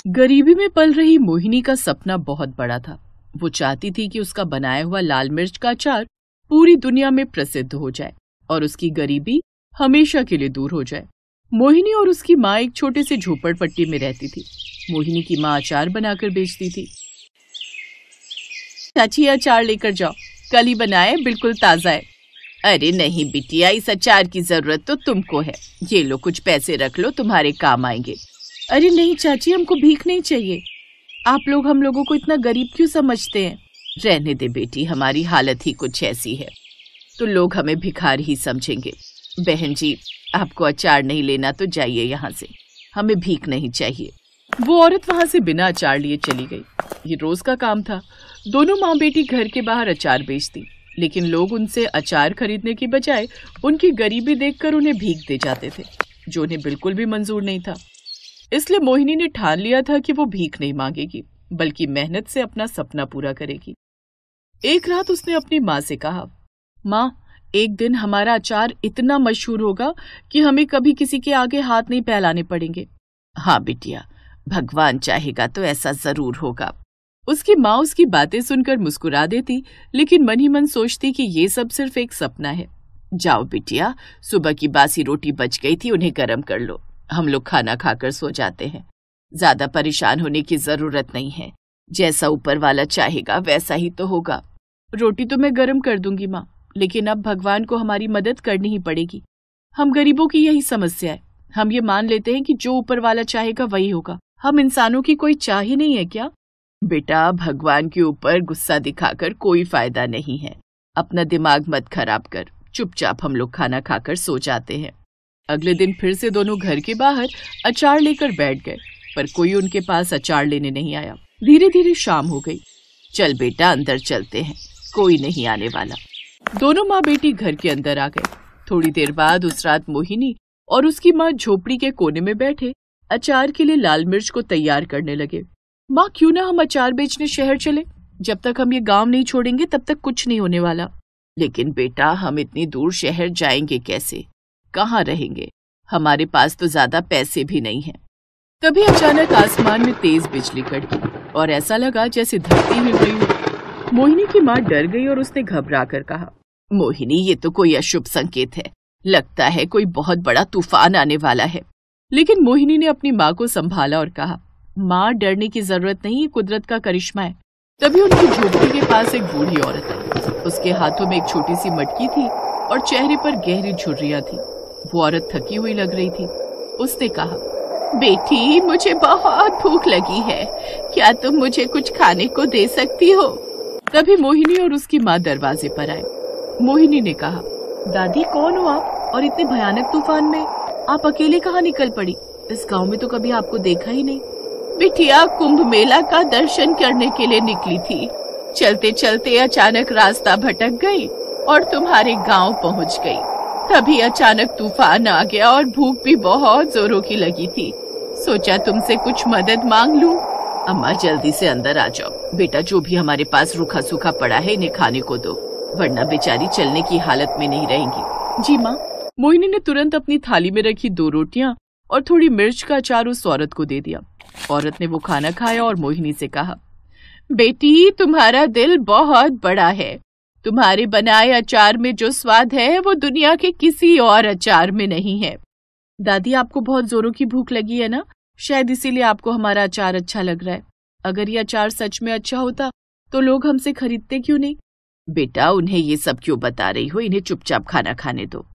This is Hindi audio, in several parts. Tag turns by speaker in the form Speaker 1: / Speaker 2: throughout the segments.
Speaker 1: गरीबी में पल रही मोहिनी का सपना बहुत बड़ा था। वो चाहती थी कि उसका बनाया हुआ लाल मिर्च का अचार पूरी दुनिया में प्रसिद्ध हो जाए और उसकी गरीबी हमेशा के लिए दूर हो जाए। मोहिनी और उसकी माँ एक छोटे से झोपड़पट्टी में रहती थी। मोहिनी की माँ अचार बनाकर बेचती थी। चाची, अचार लेकर जाओ, कल ही बनाए, बिल्कुल ताजा है। अरे नहीं बिटिया, इस अचार की जरूरत तो तुमको है। ये लो, कुछ पैसे रख लो, तुम्हारे काम आएंगे। अरे नहीं चाची, हमको भीख नहीं चाहिए। आप लोग हम लोगों को इतना गरीब क्यों समझते हैं? रहने दे बेटी, हमारी हालत ही कुछ ऐसी है, तो लोग हमें भिखारी ही समझेंगे। बहन जी, आपको अचार नहीं लेना तो जाइए यहाँ से, हमें भीख नहीं चाहिए। वो औरत वहां से बिना अचार लिए चली गई। ये रोज का काम था। दोनों माँ बेटी घर के बाहर अचार बेचती, लेकिन लोग उनसे अचार खरीदने की बजाय उनकी गरीबी देखकर उन्हें भीख दे जाते थे, जो उन्हें बिल्कुल भी मंजूर नहीं था। इसलिए मोहिनी ने ठान लिया था कि वो भीख नहीं मांगेगी, बल्कि मेहनत से अपना सपना पूरा करेगी। एक रात उसने अपनी माँ से कहा, माँ, एक दिन हमारा अचार इतना मशहूर होगा कि हमें कभी किसी के आगे हाथ नहीं फैलाने पड़ेंगे। हाँ बिटिया, भगवान चाहेगा तो ऐसा जरूर होगा। उसकी माँ उसकी बातें सुनकर मुस्कुरा देती, लेकिन मन ही मन सोचती कि ये सब सिर्फ एक सपना है। जाओ बिटिया, सुबह की बासी रोटी बच गई थी, उन्हें गर्म कर लो, हम लोग खाना खाकर सो जाते हैं। ज्यादा परेशान होने की जरूरत नहीं है, जैसा ऊपर वाला चाहेगा वैसा ही तो होगा। रोटी तो मैं गर्म कर दूंगी माँ, लेकिन अब भगवान को हमारी मदद करनी ही पड़ेगी। हम गरीबों की यही समस्या है, हम ये मान लेते हैं कि जो ऊपर वाला चाहेगा वही होगा। हम इंसानों की कोई चाह ही नहीं है क्या? बेटा, भगवान के ऊपर गुस्सा दिखाकर कोई फायदा नहीं है। अपना दिमाग मत खराब कर, चुपचाप हम लोग खाना खाकर सो जाते हैं। अगले दिन फिर से दोनों घर के बाहर अचार लेकर बैठ गए, पर कोई उनके पास अचार लेने नहीं आया। धीरे धीरे शाम हो गई। चल बेटा, अंदर चलते हैं, कोई नहीं आने वाला। दोनों माँ बेटी घर के अंदर आ गए। थोड़ी देर बाद उस रात मोहिनी और उसकी माँ झोपड़ी के कोने में बैठे अचार के लिए लाल मिर्च को तैयार करने लगे। माँ, क्यों ना हम अचार बेचने शहर चले? जब तक हम ये गांव नहीं छोड़ेंगे तब तक कुछ नहीं होने वाला। लेकिन बेटा, हम इतनी दूर शहर जाएंगे कैसे? कहाँ रहेंगे? हमारे पास तो ज्यादा पैसे भी नहीं हैं। तभी अचानक आसमान में तेज बिजली कड़की और ऐसा लगा जैसे धरती हिल रही हो। मोहिनी की माँ डर गई और उसने घबरा कर कहा, मोहिनी, ये तो कोई अशुभ संकेत है, लगता है कोई बहुत बड़ा तूफान आने वाला है। लेकिन मोहिनी ने अपनी माँ को संभाला और कहा, माँ, डरने की जरूरत नहीं, ये कुदरत का करिश्मा है। तभी उनकी झोपड़ी के पास एक बूढ़ी औरत आई। उसके हाथों में एक छोटी सी मटकी थी और चेहरे पर गहरी झुर्रियां थी। वो औरत थकी हुई लग रही थी। उसने कहा, बेटी, मुझे बहुत भूख लगी है, क्या तुम मुझे कुछ खाने को दे सकती हो? तभी मोहिनी और उसकी माँ दरवाजे पर आए। मोहिनी ने कहा, दादी, कौन हो आप? और इतने भयानक तूफान में आप अकेले कहाँ निकल पड़ी? इस गांव में तो कभी आपको देखा ही नहीं। बिटिया, कुंभ मेला का दर्शन करने के लिए निकली थी। चलते चलते अचानक रास्ता भटक गई और तुम्हारे गांव पहुंच गई। तभी अचानक तूफान आ गया और भूख भी बहुत जोरों की लगी थी। सोचा तुमसे कुछ मदद मांग लूं। अम्मा, जल्दी से अंदर आ जाओ। बेटा, जो भी हमारे पास रूखा सूखा पड़ा है इन्हें खाने को दो, वरना बेचारी चलने की हालत में नहीं रहेंगी। जी माँ। मोहिनी ने तुरंत अपनी थाली में रखी 2 रोटियां और थोड़ी मिर्च का अचार उस औरत को दे दिया। औरत ने वो खाना खाया और मोहिनी से कहा, बेटी, तुम्हारा दिल बहुत बड़ा है। तुम्हारे बनाए अचार में जो स्वाद है वो दुनिया के किसी और अचार में नहीं है। दादी, आपको बहुत जोरों की भूख लगी है ना, शायद इसीलिए आपको हमारा अचार अच्छा लग रहा है। अगर ये अचार सच में अच्छा होता तो लोग हमसे खरीदते क्यों नहीं? बेटा, उन्हें ये सब क्यों बता रही हो? इन्हें चुपचाप खाना खाने दो।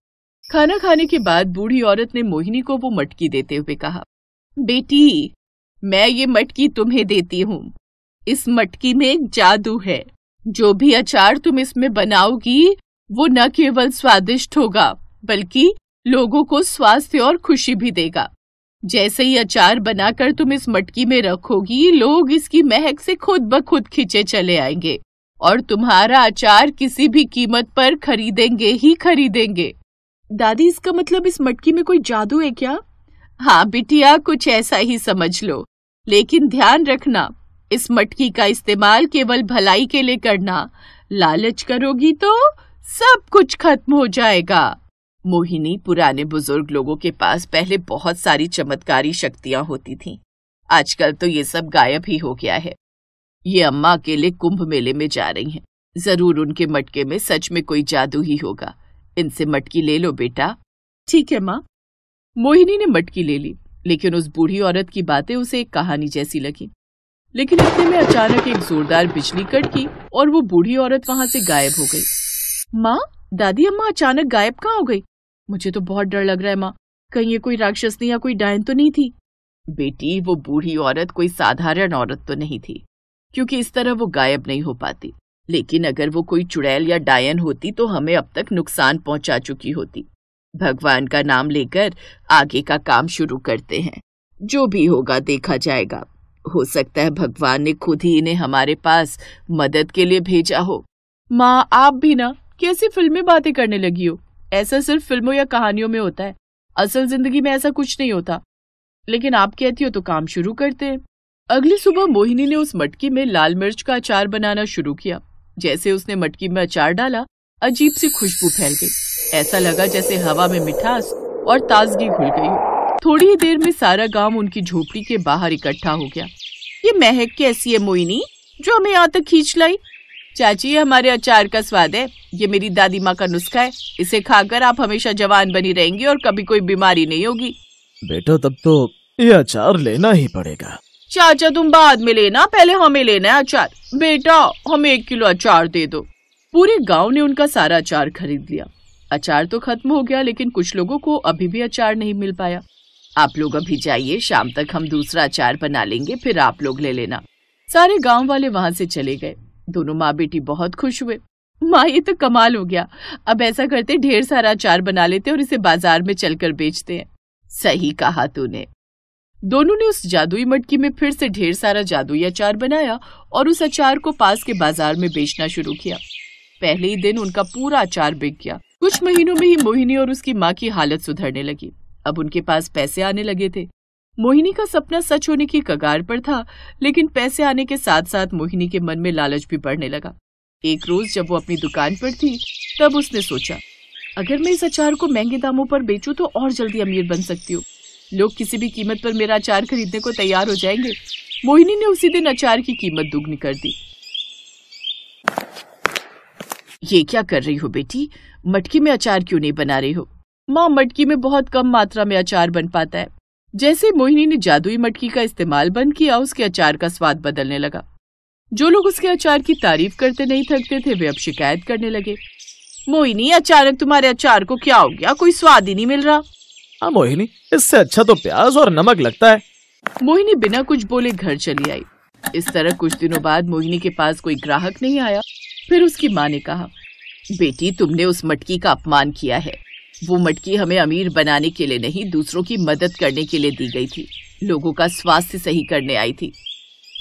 Speaker 1: खाना खाने के बाद बूढ़ी औरत ने मोहिनी को वो मटकी देते हुए कहा, बेटी, मैं ये मटकी तुम्हें देती हूँ। इस मटकी में एक जादू है। जो भी अचार तुम इसमें बनाओगी वो न केवल स्वादिष्ट होगा बल्कि लोगों को स्वास्थ्य और खुशी भी देगा। जैसे ही अचार बनाकर तुम इस मटकी में रखोगी, लोग इसकी महक से खुद ब खुद खिंचे चले आएंगे और तुम्हारा अचार किसी भी कीमत पर खरीदेंगे ही खरीदेंगे। दादी, इसका मतलब इस मटकी में कोई जादू है क्या? हाँ बिटिया, कुछ ऐसा ही समझ लो, लेकिन ध्यान रखना, इस मटकी का इस्तेमाल केवल भलाई के लिए करना। लालच करोगी तो सब कुछ खत्म हो जाएगा। मोहिनी, पुराने बुजुर्ग लोगों के पास पहले बहुत सारी चमत्कारी शक्तियां होती थीं। आजकल तो ये सब गायब ही हो गया है। ये अम्मा अकेले कुंभ मेले में जा रही हैं। जरूर उनके मटके में सच में कोई जादू ही होगा। इनसे मटकी ले लो बेटा। ठीक है माँ। मोहिनी ने मटकी ले ली, लेकिन उस बूढ़ी औरत की बातें उसे एक कहानी जैसी लगी। लेकिन इतने में अचानक एक जोरदार बिजली कड़की और वो बूढ़ी औरत वहां से गायब हो गई। माँ, दादी अम्मा अचानक गायब कहाँ हो गई? मुझे तो बहुत डर लग रहा है माँ, कहीं ये कोई राक्षसनी या कोई डायन तो नहीं थी? बेटी, वो बूढ़ी औरत कोई साधारण औरत तो नहीं थी, क्योंकि इस तरह वो गायब नहीं हो पाती। लेकिन अगर वो कोई चुड़ैल या डायन होती तो हमें अब तक नुकसान पहुंचा चुकी होती। भगवान का नाम लेकर आगे का काम शुरू करते हैं। जो भी होगा देखा जाएगा। हो सकता है भगवान ने खुद ही इन्हें हमारे पास मदद के लिए भेजा हो। माँ, आप भी ना कैसी फिल्मी बातें करने लगी हो? ऐसा सिर्फ फिल्मों या कहानियों में होता है, असल जिंदगी में ऐसा कुछ नहीं होता। लेकिन आप कहती हो तो काम शुरू करते हैं। अगली सुबह मोहिनी ने उस मटकी में लाल मिर्च का अचार बनाना शुरू किया। जैसे उसने मटकी में अचार डाला, अजीब सी खुशबू फैल गई। ऐसा लगा जैसे हवा में मिठास और ताजगी घुल गई हो। थोड़ी ही देर में सारा गांव उनकी झोपड़ी के बाहर इकट्ठा हो गया। ये महक कैसी है मोहिनी, जो हमें यहाँ तक खींच लाई? चाची, ये हमारे अचार का स्वाद है। ये मेरी दादी माँ का नुस्खा है। इसे खाकर आप हमेशा जवान बनी रहेंगी और कभी कोई बीमारी नहीं होगी।
Speaker 2: बेटा, तब तो ये अचार लेना ही पड़ेगा।
Speaker 1: चाचा, तुम बाद में लेना, पहले हमें लेना है अचार। बेटा, हमें 1 किलो अचार दे दो। पूरे गांव ने उनका सारा अचार खरीद लिया। अचार तो खत्म हो गया, लेकिन कुछ लोगों को अभी भी अचार नहीं मिल पाया। आप लोग अभी जाइए, शाम तक हम दूसरा अचार बना लेंगे, फिर आप लोग ले लेना। सारे गांव वाले वहां से चले गए। दोनों माँ बेटी बहुत खुश हुए। माँ, ये तो कमाल हो गया। अब ऐसा करते, ढेर सारा अचार बना लेते और इसे बाजार में चलकर बेचते हैं। सही कहा तूने। दोनों ने उस जादुई मटकी में फिर से ढेर सारा जादुई अचार बनाया और उस अचार को पास के बाजार में बेचना शुरू किया। पहले ही दिन उनका पूरा अचार बिक गया। कुछ महीनों में ही मोहिनी और उसकी माँ की हालत सुधरने लगी। अब उनके पास पैसे आने लगे थे। मोहिनी का सपना सच होने की कगार पर था, लेकिन पैसे आने के साथ साथ मोहिनी के मन में लालच भी बढ़ने लगा। एक रोज जब वो अपनी दुकान पर थी, तब उसने सोचा, अगर मैं इस अचार को महंगे दामों पर बेचूं तो और जल्दी अमीर बन सकती हूँ। लोग किसी भी कीमत पर मेरा अचार खरीदने को तैयार हो जाएंगे। मोहिनी ने उसी दिन अचार की कीमत दुगनी कर दी। ये क्या कर रही हो बेटी? मटकी में अचार क्यों नहीं बना रही हो? माँ, मटकी में बहुत कम मात्रा में अचार बन पाता है। जैसे मोहिनी ने जादुई मटकी का इस्तेमाल बंद किया, उसके अचार का स्वाद बदलने लगा। जो लोग उसके अचार की तारीफ करते नहीं थकते थे, वे अब शिकायत करने लगे। मोहिनी, अचानक तुम्हारे अचार को क्या हो गया? कोई स्वाद ही नहीं मिल रहा।
Speaker 2: हाँ मोहिनी, इससे अच्छा तो प्याज और नमक लगता है।
Speaker 1: मोहिनी बिना कुछ बोले घर चली आई। इस तरह कुछ दिनों बाद मोहिनी के पास कोई ग्राहक नहीं आया। फिर उसकी माँ ने कहा, बेटी, तुमने उस मटकी का अपमान किया है। वो मटकी हमें अमीर बनाने के लिए नहीं, दूसरों की मदद करने के लिए दी गई थी। लोगों का स्वास्थ्य सही करने आई थी।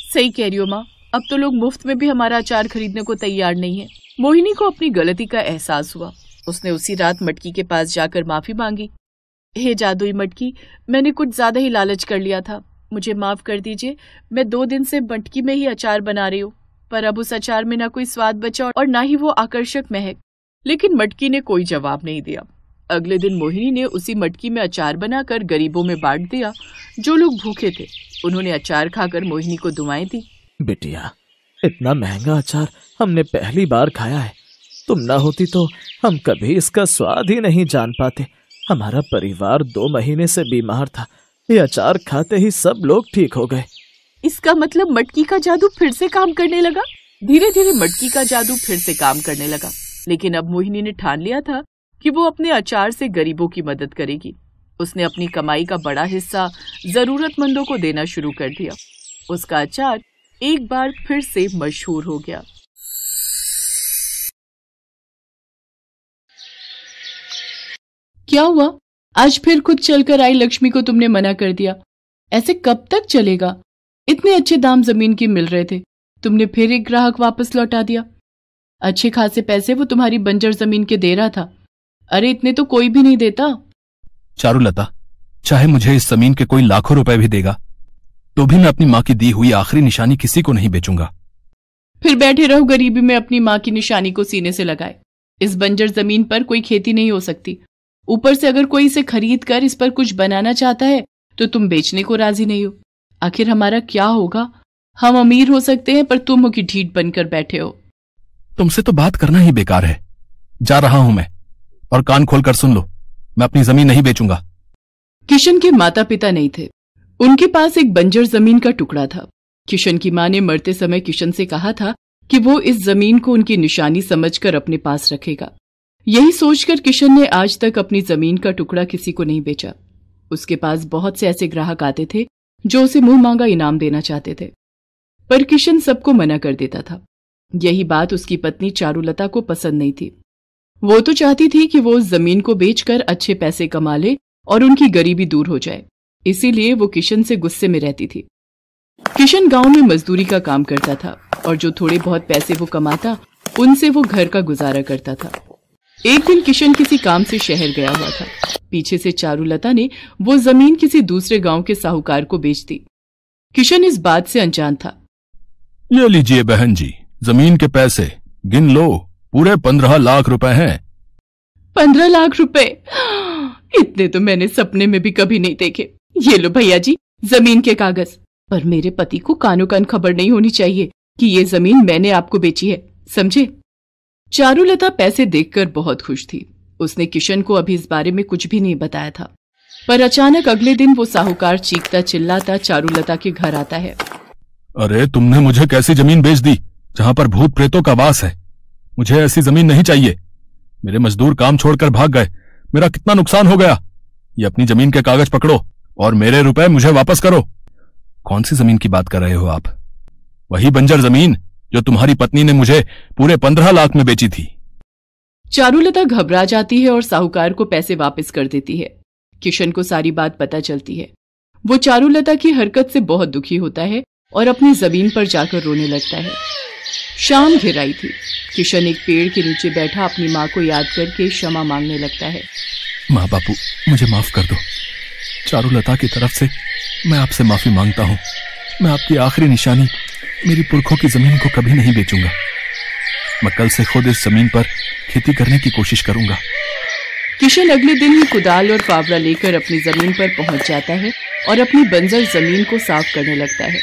Speaker 1: सही कह रही हो माँ, अब तो लोग मुफ्त में भी हमारा अचार खरीदने को तैयार नहीं है। मोहिनी को अपनी गलती का एहसास हुआ। उसने उसी रात मटकी के पास जाकर माफी मांगी। हे जादुई मटकी, मैंने कुछ ज्यादा ही लालच कर लिया था। मुझे माफ कर दीजिए। मैं 2 दिन से मटकी में ही अचार बना रही हूँ, पर अब उस अचार में ना कोई स्वाद बचा और ना ही वो आकर्षक महक। लेकिन मटकी ने कोई जवाब नहीं दिया। अगले दिन मोहिनी ने उसी मटकी में अचार बनाकर गरीबों में बांट दिया, जो लोग भूखे थे। उन्होंने अचार खाकर मोहिनी को दुआएं दी।
Speaker 2: बिटिया, इतना महंगा अचार हमने पहली बार खाया है। तुम ना होती तो हम कभी इसका स्वाद ही नहीं जान पाते। हमारा परिवार 2 महीने से बीमार था। ये अचार खाते ही सब लोग ठीक हो गए।
Speaker 1: इसका मतलब मटकी का जादू फिर से काम करने लगा। धीरे धीरे मटकी का जादू फिर से काम करने लगा। लेकिन अब मोहिनी ने ठान लिया था कि वो अपने अचार से गरीबों की मदद करेगी। उसने अपनी कमाई का बड़ा हिस्सा जरूरतमंदों को देना शुरू कर दिया। उसका अचार एक बार फिर से मशहूर हो गया। क्या हुआ? आज फिर खुद चलकर आई लक्ष्मी को तुमने मना कर दिया। ऐसे कब तक चलेगा? इतने अच्छे दाम जमीन के मिल रहे थे, तुमने फिर एक ग्राहक वापस लौटा दिया। अच्छे खासे पैसे वो तुम्हारी बंजर जमीन के दे रहा था। अरे इतने तो कोई भी नहीं देता।
Speaker 3: चारुलता, चाहे मुझे इस जमीन के कोई लाखों रुपए भी देगा, तो भी मैं अपनी माँ की दी हुई आखिरी निशानी किसी को नहीं बेचूंगा।
Speaker 1: फिर बैठे रहो गरीबी में, अपनी माँ की निशानी को सीने से लगाए। इस बंजर जमीन पर कोई खेती नहीं हो सकती। ऊपर से अगर कोई इसे खरीद कर इस पर कुछ बनाना चाहता है तो तुम बेचने को राजी नहीं हो। आखिर हमारा क्या होगा? हम अमीर हो सकते हैं पर तुम हो कि ढीठ बनकर बैठे हो।
Speaker 3: तुमसे तो बात करना ही बेकार है। जा रहा हूं मैं, और कान खोलकर सुन लो, मैं अपनी जमीन नहीं बेचूंगा।
Speaker 1: किशन के माता पिता नहीं थे। उनके पास एक बंजर जमीन का टुकड़ा था। किशन की मां ने मरते समय किशन से कहा था कि वो इस जमीन को उनकी निशानी समझकर अपने पास रखेगा। यही सोचकर किशन ने आज तक अपनी जमीन का टुकड़ा किसी को नहीं बेचा। उसके पास बहुत से ऐसे ग्राहक आते थे जो उसे मुंह मांगा इनाम देना चाहते थे, पर किशन सबको मना कर देता था। यही बात उसकी पत्नी चारुलता को पसंद नहीं थी। वो तो चाहती थी कि वो उस जमीन को बेचकर अच्छे पैसे कमा ले और उनकी गरीबी दूर हो जाए। इसीलिए वो किशन से गुस्से में रहती थी। किशन गांव में मजदूरी का काम करता था और जो थोड़े बहुत पैसे वो कमाता उनसे वो घर का गुजारा करता था। एक दिन किशन किसी काम से शहर गया हुआ था। पीछे से चारुलता ने वो जमीन किसी दूसरे गांव के साहूकार को बेच दी। किशन इस बात से अनजान था।
Speaker 3: ये लीजिए बहन जी, जमीन के पैसे गिन लो, पूरे 15 लाख रुपए हैं।
Speaker 1: 15 लाख रुपए? इतने तो मैंने सपने में भी कभी नहीं देखे। ये लो भैया जी, जमीन के कागज। पर मेरे पति को कानो कान खबर नहीं होनी चाहिए कि ये जमीन मैंने आपको बेची है, समझे? चारुलता पैसे देखकर बहुत खुश थी। उसने किशन को अभी इस बारे में कुछ भी नहीं बताया था। पर अचानक अगले दिन वो साहूकार चीखता चिल्लाता चारुलता के घर आता है।
Speaker 3: अरे तुमने मुझे कैसी जमीन बेच दी जहां पर भूत प्रेतों का वास है? मुझे ऐसी जमीन नहीं चाहिए। मेरे मजदूर काम छोड़कर भाग गए, मेरा कितना नुकसान हो गया। ये अपनी जमीन के कागज पकड़ो और मेरे रुपए मुझे वापस करो। कौन सी जमीन की बात कर रहे हो आप? वही बंजर जमीन जो तुम्हारी पत्नी ने मुझे पूरे 15 लाख में बेची थी।
Speaker 1: चारुलता घबरा जाती है और साहूकार को पैसे वापस कर देती है। किशन को सारी बात पता चलती है। वो चारुलता की हरकत से बहुत दुखी होता है और अपनी जमीन पर जाकर रोने लगता है। शाम घिर आई थी। किशन एक पेड़ के नीचे बैठा अपनी माँ को याद करके क्षमा मांगने लगता है।
Speaker 3: माँ बापू, मुझे माफ कर दो। चारुलता की तरफ से मैं आपसे माफी मांगता हूँ। मैं आपकी आखिरी निशानी, मेरी पुरखों की जमीन को कभी नहीं बेचूंगा। मैं कल से खुद इस जमीन पर खेती करने की कोशिश करूंगा।
Speaker 1: किशन अगले दिन ही कुदाल और फावड़ा लेकर अपनी जमीन पर पहुंच जाता है और अपनी बंजर जमीन को साफ करने लगता है।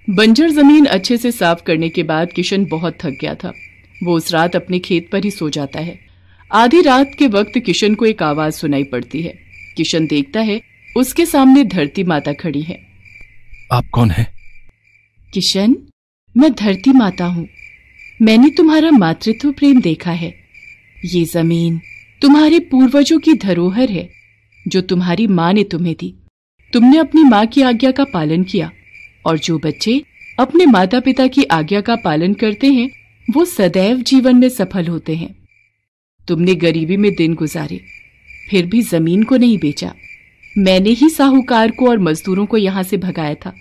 Speaker 1: बंजर जमीन अच्छे से साफ करने के बाद किशन बहुत थक गया था। वो उस रात अपने खेत पर ही सो जाता है। आधी रात के वक्त किशन को एक आवाज सुनाई पड़ती है। किशन देखता है, उसके सामने धरती माता खड़ी है।
Speaker 3: आप कौन है?
Speaker 1: किशन, मैं धरती माता हूँ। मैंने तुम्हारा मातृत्व प्रेम देखा है। ये जमीन तुम्हारे पूर्वजों की धरोहर है जो तुम्हारी माँ ने तुम्हें दी। तुमने अपनी माँ की आज्ञा का पालन किया और जो बच्चे अपने माता पिता की आज्ञा का पालन करते हैं वो सदैव जीवन में सफल होते हैं। तुमने गरीबी में दिन गुजारे, फिर भी जमीन को नहीं बेचा। मैंने ही साहूकार को और मजदूरों को यहां से भगाया था।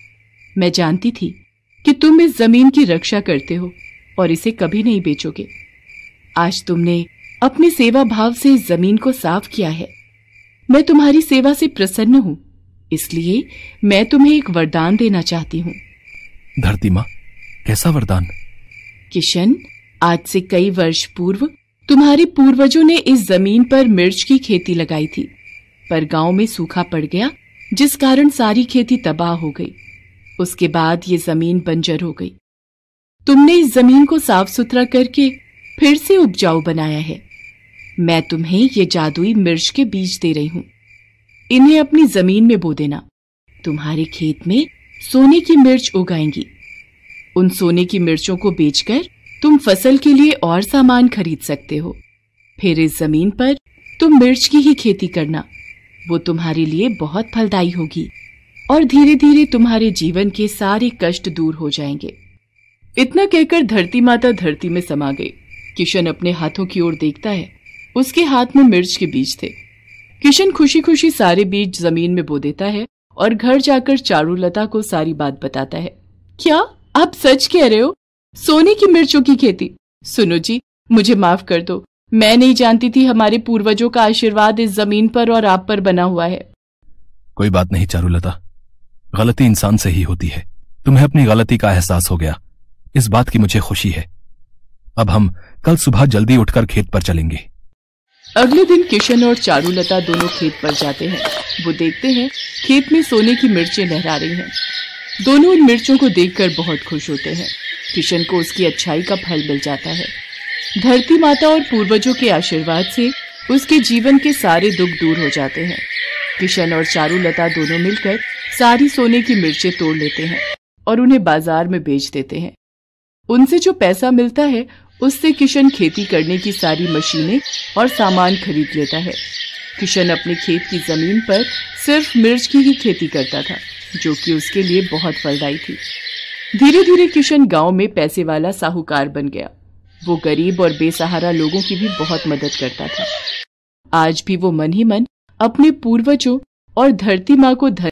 Speaker 1: मैं जानती थी कि तुम इस जमीन की रक्षा करते हो और इसे कभी नहीं बेचोगे। आज तुमने अपने सेवा भाव से इस जमीन को साफ किया है। मैं तुम्हारी सेवा से प्रसन्न हूं, इसलिए मैं तुम्हें एक वरदान देना चाहती हूँ।
Speaker 3: धरती माँ, कैसा वरदान?
Speaker 1: किशन, आज से कई वर्ष पूर्व तुम्हारे पूर्वजों ने इस जमीन पर मिर्च की खेती लगाई थी, पर गांव में सूखा पड़ गया जिस कारण सारी खेती तबाह हो गई। उसके बाद ये जमीन बंजर हो गई। तुमने इस जमीन को साफ सुथरा करके फिर से उपजाऊ बनाया है। मैं तुम्हें ये जादुई मिर्च के बीज दे रही हूँ। इन्हें अपनी जमीन में बो देना। तुम्हारे खेत में सोने की मिर्च उगाएंगी। उन सोने की मिर्चों को बेचकर तुम फसल के लिए और सामान खरीद सकते हो। फिर इस जमीन पर तुम मिर्च की ही खेती करना। वो तुम्हारे लिए बहुत फलदायी होगी और धीरे धीरे तुम्हारे जीवन के सारे कष्ट दूर हो जाएंगे। इतना कहकर धरती माता धरती में समा गई। किशन अपने हाथों की ओर देखता है। उसके हाथ में मिर्च के बीज थे। किशन खुशी खुशी सारे बीज जमीन में बो देता है और घर जाकर चारुलता को सारी बात बताता है। क्या आप सच कह रहे हो? सोने की मिर्चों की खेती? सुनो जी, मुझे माफ कर दो। मैं नहीं जानती थी हमारे पूर्वजों का आशीर्वाद इस जमीन पर और आप पर बना हुआ है।
Speaker 3: कोई बात नहीं चारुलता, गलती इंसान से ही होती है। तुम्हें अपनी गलती का एहसास हो गया, इस बात की मुझे खुशी है। अब हम कल सुबह जल्दी उठकर खेत पर चलेंगे।
Speaker 1: अगले दिन किशन और चारुलता दोनों खेत पर जाते हैं। वो देखते हैं खेत में सोने की मिर्चें लहरा रही हैं। दोनों उन मिर्चों को देखकर बहुत खुश होते हैं। किशन को उसकी अच्छाई का फल मिल जाता है। धरती माता और पूर्वजों के आशीर्वाद से उसके जीवन के सारे दुख दूर हो जाते हैं। किशन और चारुलता दोनों मिलकर सारी सोने की मिर्चें तोड़ लेते हैं और उन्हें बाजार में बेच देते हैं। उनसे जो पैसा मिलता है उससे किशन खेती करने की सारी मशीनें और सामान खरीद लेता है। किशन अपने खेत की जमीन पर सिर्फ मिर्च की ही खेती करता था, जो कि उसके लिए बहुत फलदायी थी। धीरे धीरे किशन गांव में पैसे वाला साहूकार बन गया। वो गरीब और बेसहारा लोगों की भी बहुत मदद करता था। आज भी वो मन ही मन अपने पूर्वजों और धरती माँ को